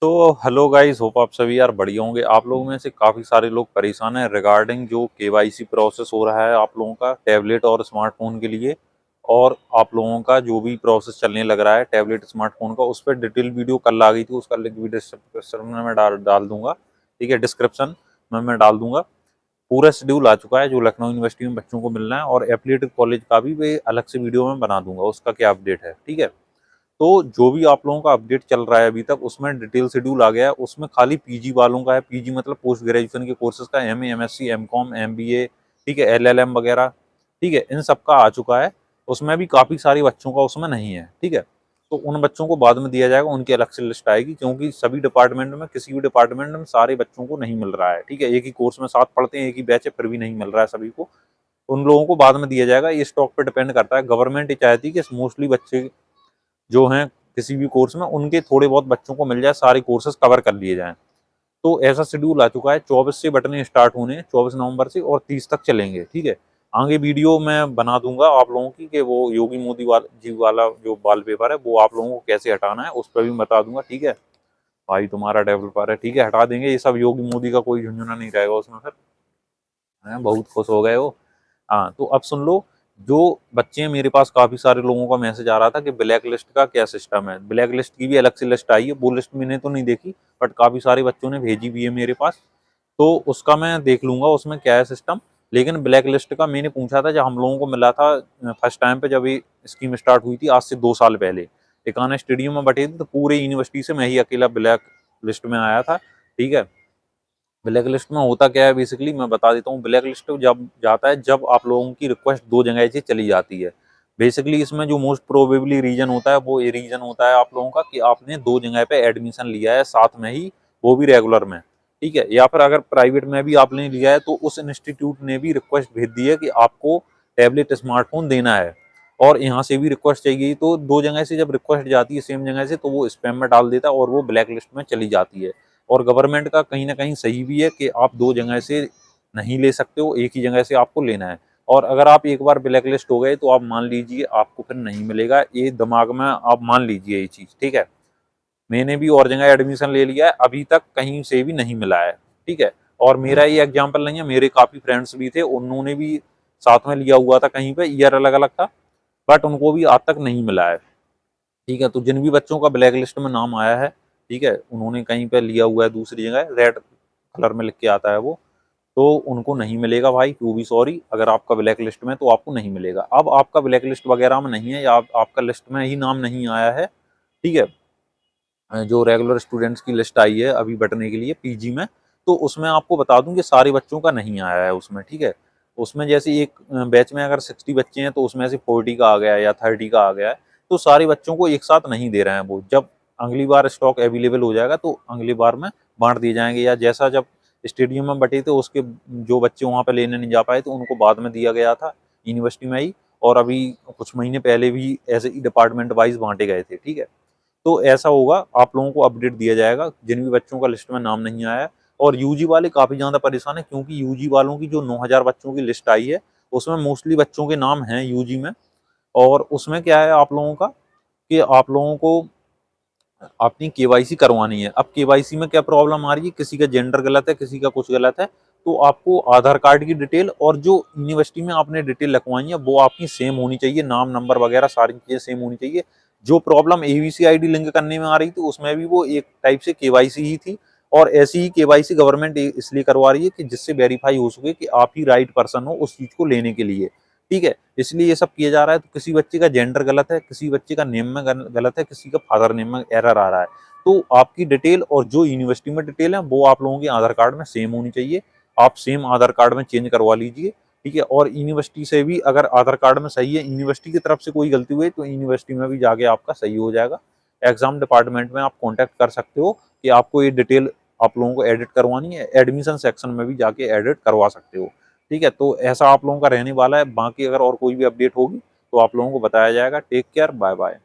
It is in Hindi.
तो हेलो गाइस, होप आप सभी यार बढ़िया होंगे। आप लोगों में से काफ़ी सारे लोग परेशान हैं रिगार्डिंग जो केवाईसी प्रोसेस हो रहा है आप लोगों का टैबलेट और स्मार्टफोन के लिए। और आप लोगों का जो भी प्रोसेस चलने लग रहा है टैबलेट स्मार्टफोन का, उस पर डिटेल वीडियो कल आ गई थी, उसका लिंक भी डिस्क्रिप्शन में मैं डाल दूंगा। ठीक है, डिस्क्रिप्शन में मैं डाल दूंगा। पूरा शेड्यूल आ चुका है जो लखनऊ यूनिवर्सिटी में बच्चों को मिलना है, और एफिलिएटेड कॉलेज का भी वे अलग से वीडियो में बना दूंगा, उसका क्या अपडेट है। ठीक है, तो जो भी आप लोगों का अपडेट चल रहा है अभी तक, उसमें डिटेल शेड्यूल आ गया है। उसमें खाली पीजी वालों का है, पीजी मतलब पोस्ट ग्रेजुएशन के कोर्सेज का, एमए, एमएससी, एमकॉम, एमबीए, ठीक है, एलएलएम वगैरह, ठीक है, इन सब का आ चुका है। उसमें भी काफ़ी सारे बच्चों का उसमें नहीं है। ठीक है, तो उन बच्चों को बाद में दिया जाएगा, उनकी अलग से लिस्ट आएगी, क्योंकि सभी डिपार्टमेंट में, किसी भी डिपार्टमेंट में सारे बच्चों को नहीं मिल रहा है। ठीक है, एक ही कोर्स में साथ पढ़ते हैं, एक ही बैच है, फिर भी नहीं मिल रहा है सभी को। उन लोगों को बाद में दिया जाएगा। ये स्टॉक पर डिपेंड करता है। गवर्नमेंट ये चाहती है कि मोस्टली बच्चे जो हैं किसी भी कोर्स में, उनके थोड़े बहुत बच्चों को मिल जाए, सारे कोर्सेज कवर कर लिए जाएं। तो ऐसा शेड्यूल आ चुका है। 24 से बटने स्टार्ट होने हैं, 24 नवंबर से, और 30 तक चलेंगे। ठीक है, आगे वीडियो मैं बना दूंगा आप लोगों की कि वो योगी मोदी जी वाला जो वॉल पेपर है वो आप लोगों को कैसे हटाना है, उस पर भी बता दूंगा। ठीक है भाई, तुम्हारा डेवलपर है, ठीक है, हटा देंगे ये सब। योगी मोदी का कोई झुंझुना नहीं रहेगा उसमें फिर। हैं, बहुत खुश हो गए हो। हाँ, तो अब सुन लो। जो बच्चे हैं मेरे पास, काफी सारे लोगों का मैसेज आ रहा था कि ब्लैक लिस्ट का क्या सिस्टम है। ब्लैक लिस्ट की भी अलग से लिस्ट आई है, वो लिस्ट मैंने तो नहीं देखी, बट काफी सारे बच्चों ने भेजी भी है मेरे पास। तो उसका मैं देख लूंगा उसमें क्या है सिस्टम। लेकिन ब्लैक लिस्ट का मैंने पूछा था जब हम लोगों को मिला था फर्स्ट टाइम पे, जब ये स्कीम स्टार्ट हुई थी आज से 2 साल पहले, एकाना स्टेडियम में बैठे थे, तो पूरे यूनिवर्सिटी से मैं ही अकेला ब्लैक लिस्ट में आया था। ठीक है, ब्लैक लिस्ट में होता क्या है बेसिकली मैं बता देता हूँ। ब्लैक लिस्ट जब जाता है, जब आप लोगों की रिक्वेस्ट 2 जगह से चली जाती है। बेसिकली इसमें जो मोस्ट प्रोबेबली रीजन होता है, वो ये रीजन होता है आप लोगों का कि आपने 2 जगह पे एडमिशन लिया है साथ में ही, वो भी रेगुलर में। ठीक है, या फिर अगर प्राइवेट में भी आपने लिया है, तो उस इंस्टीट्यूट ने भी रिक्वेस्ट भेज दी है कि आपको टैबलेट स्मार्टफोन देना है, और यहाँ से भी रिक्वेस्ट चाहिए। तो 2 जगह से जब रिक्वेस्ट जाती है सेम जगह से, तो वो स्पैम में डाल देता है और वो ब्लैक लिस्ट में चली जाती है। और गवर्नमेंट का कहीं ना कहीं सही भी है कि आप 2 जगह से नहीं ले सकते हो, एक ही जगह से आपको लेना है। और अगर आप एक बार ब्लैक लिस्ट हो गए, तो आप मान लीजिए आपको फिर नहीं मिलेगा। ये दिमाग में आप मान लीजिए ये चीज़। ठीक है, मैंने भी और जगह एडमिशन ले लिया है, अभी तक कहीं से भी नहीं मिला है। ठीक है, और मेरा ये एग्जाम्पल नहीं है, मेरे काफ़ी फ्रेंड्स भी थे, उन्होंने भी साथ में लिया हुआ था, कहीं पे ईयर अलग अलग था, बट उनको भी आज तक नहीं मिला है। ठीक है, तो जिन भी बच्चों का ब्लैक लिस्ट में नाम आया है, ठीक है, उन्होंने कहीं पे लिया हुआ है दूसरी जगह, रेड कलर में लिख के आता है वो, तो उनको नहीं मिलेगा भाई, टू बी सॉरी। अगर आपका ब्लैक लिस्ट में, तो आपको नहीं मिलेगा। अब आपका ब्लैक लिस्ट वगैरह में नहीं है, या आपका लिस्ट में ही नाम नहीं आया है, ठीक है, जो रेगुलर स्टूडेंट्स की लिस्ट आई है अभी बटने के लिए पीजी में, तो उसमें आपको बता दूं कि सारे बच्चों का नहीं आया है उसमें। ठीक है, उसमें जैसे एक बैच में अगर 60 बच्चे हैं, तो उसमें से 40 का आ गया है या 30 का आ गया है। तो सारे बच्चों को एक साथ नहीं दे रहे हैं वो। जब अगली बार स्टॉक अवेलेबल हो जाएगा, तो अगली बार में बांट दिए जाएंगे, या जैसा जब स्टेडियम में बटे थे उसके जो बच्चे वहाँ पे लेने नहीं जा पाए, तो उनको बाद में दिया गया था यूनिवर्सिटी में ही। और अभी कुछ महीने पहले भी ऐसे ही डिपार्टमेंट वाइज बांटे गए थे। ठीक है, तो ऐसा होगा, आप लोगों को अपडेट दिया जाएगा जिन भी बच्चों का लिस्ट में नाम नहीं आया है। और यूजी वाले काफ़ी ज़्यादा परेशान है, क्योंकि यूजी वालों की जो 9,000 बच्चों की लिस्ट आई है, उसमें मोस्टली बच्चों के नाम हैं यूजी में। और उसमें क्या है आप लोगों का, कि आप लोगों को अपनी केवाईसी करवानी है। अब केवाईसी में क्या प्रॉब्लम आ रही है, किसी का जेंडर गलत है, किसी का कुछ गलत है, तो आपको आधार कार्ड की डिटेल और जो यूनिवर्सिटी में आपने डिटेल लिखवाई है वो आपकी सेम होनी चाहिए, नाम नंबर वगैरह सारी चीजें सेम होनी चाहिए। जो प्रॉब्लम एबीसी आईडी लिंक करने में आ रही थी, उसमें भी वो एक टाइप से केवाईसी ही थी। और ऐसी ही केवाईसी गवर्नमेंट इसलिए करवा रही है कि जिससे वेरीफाई हो सके कि आप ही राइट पर्सन हो उस चीज को लेने के लिए। ठीक है, इसलिए ये सब किया जा रहा है। तो किसी बच्चे का जेंडर गलत है, किसी बच्चे का नेम में गलत है, किसी का फादर नेम में एरर आ रहा है, तो आपकी डिटेल और जो यूनिवर्सिटी में डिटेल है वो आप लोगों के आधार कार्ड में सेम होनी चाहिए। आप सेम आधार कार्ड में चेंज करवा लीजिए। ठीक है, और यूनिवर्सिटी से भी अगर आधार कार्ड में सही है, यूनिवर्सिटी की तरफ से कोई गलती हुई, तो यूनिवर्सिटी में भी जाके आपका सही हो जाएगा। एग्जाम डिपार्टमेंट में आप कॉन्टैक्ट कर सकते हो कि आपको ये डिटेल आप लोगों को एडिट करवानी है, एडमिशन सेक्शन में भी जाके एडिट करवा सकते हो। ठीक है, तो ऐसा आप लोगों का रहने वाला है। बाकी अगर और कोई भी अपडेट होगी, तो आप लोगों को बताया जाएगा। Take care, bye bye.